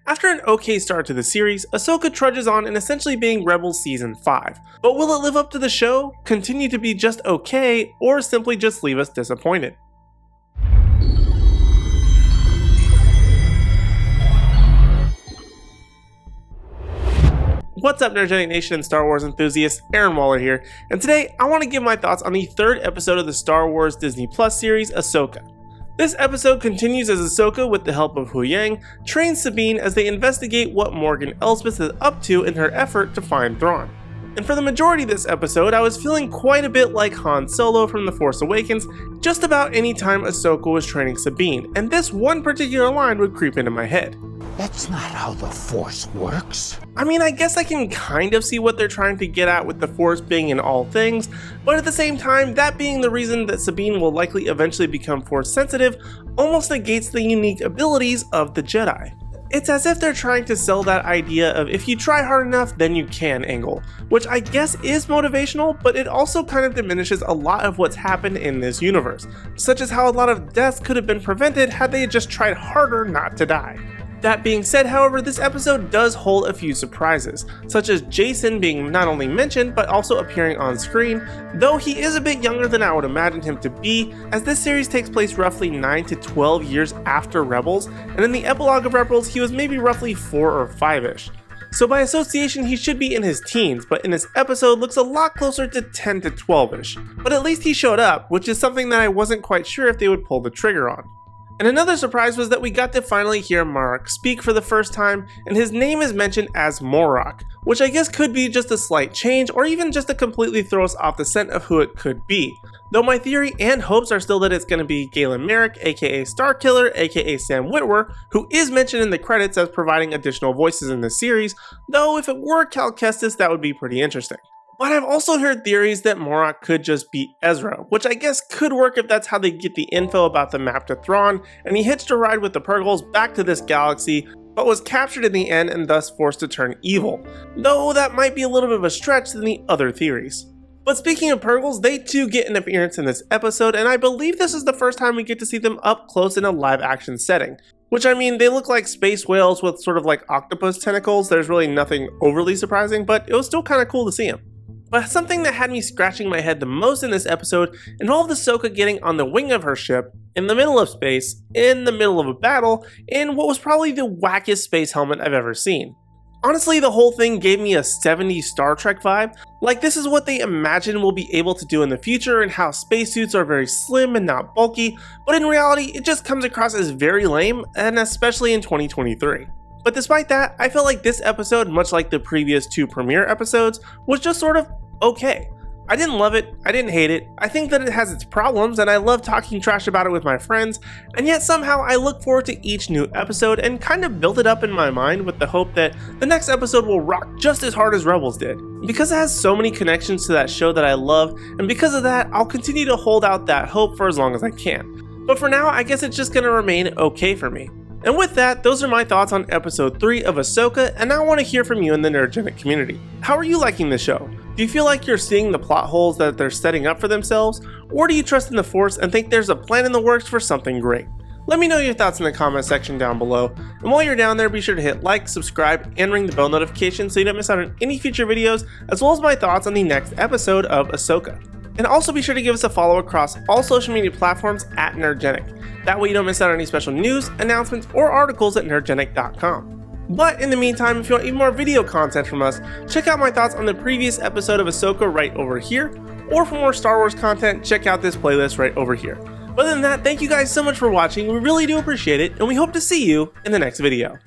After an okay start to the series, Ahsoka trudges on in essentially being Rebels Season 5. But will it live up to the show, continue to be just okay, or simply just leave us disappointed? What's up, Nerdgenic Nation and Star Wars enthusiasts? Aaron Waller here, and today I want to give my thoughts on the third episode of the Star Wars Disney Plus series, Ahsoka. This episode continues as Ahsoka, with the help of Huyang, trains Sabine as they investigate what Morgan Elsbeth is up to in her effort to find Thrawn. And for the majority of this episode, I was feeling quite a bit like Han Solo from The Force Awakens just about any time Ahsoka was training Sabine, and this one particular line would creep into my head. That's not how the Force works. I mean, I guess I can kind of see what they're trying to get at with the Force being in all things, but at the same time, that being the reason that Sabine will likely eventually become Force sensitive almost negates the unique abilities of the Jedi. It's as if they're trying to sell that idea of if you try hard enough, then you can angle, which I guess is motivational, but it also kind of diminishes a lot of what's happened in this universe, such as how a lot of deaths could have been prevented had they just tried harder not to die. That being said, however, this episode does hold a few surprises, such as Jacen being not only mentioned but also appearing on screen, though he is a bit younger than I would imagine him to be, as this series takes place roughly 9 to 12 years after Rebels, and in the epilogue of Rebels he was maybe roughly 4 or 5-ish. So by association he should be in his teens, but in this episode looks a lot closer to 10 to 12-ish. But at least he showed up, which is something that I wasn't quite sure if they would pull the trigger on. And another surprise was that we got to finally hear Marrok speak for the first time, and his name is mentioned as Marrok, which I guess could be just a slight change or even just to completely throw us off the scent of who it could be. Though my theory and hopes are still that it's going to be Galen Marek, aka Starkiller, aka Sam Witwer, who is mentioned in the credits as providing additional voices in the series, though if it were Cal Kestis that would be pretty interesting. But I've also heard theories that Marrok could just be Ezra, which I guess could work if that's how they get the info about the map to Thrawn, and he hitched a ride with the Purrgils back to this galaxy, but was captured in the end and thus forced to turn evil, though that might be a little bit of a stretch than the other theories. But speaking of Purrgils, they too get an appearance in this episode, and I believe this is the first time we get to see them up close in a live action setting. Which, I mean, they look like space whales with sort of like octopus tentacles. There's really nothing overly surprising, but it was still kind of cool to see them. But something that had me scratching my head the most in this episode involved Ahsoka getting on the wing of her ship, in the middle of space, in the middle of a battle, in what was probably the wackiest space helmet I've ever seen. Honestly, the whole thing gave me a 70s Star Trek vibe, like this is what they imagine we'll be able to do in the future and how spacesuits are very slim and not bulky, but in reality it just comes across as very lame, and especially in 2023. But despite that, I felt like this episode, much like the previous 2 premiere episodes, was just sort of okay. I didn't love it, I didn't hate it, I think that it has its problems and I love talking trash about it with my friends, and yet somehow I look forward to each new episode and kind of build it up in my mind with the hope that the next episode will rock just as hard as Rebels did. Because it has so many connections to that show that I love, and because of that, I'll continue to hold out that hope for as long as I can. But for now, I guess it's just gonna remain okay for me. And with that, those are my thoughts on episode 3 of Ahsoka, and now I want to hear from you in the Nerdgenic community. How are you liking the show? Do you feel like you're seeing the plot holes that they're setting up for themselves? Or do you trust in the Force and think there's a plan in the works for something great? Let me know your thoughts in the comment section down below, and while you're down there, be sure to hit like, subscribe, and ring the bell notification so you don't miss out on any future videos, as well as my thoughts on the next episode of Ahsoka. And also be sure to give us a follow across all social media platforms at Nerdgenic. That way you don't miss out on any special news, announcements, or articles at nerdgenic.com. But in the meantime, if you want even more video content from us, check out my thoughts on the previous episode of Ahsoka right over here, or for more Star Wars content, check out this playlist right over here. But other than that, thank you guys so much for watching, we really do appreciate it, and we hope to see you in the next video.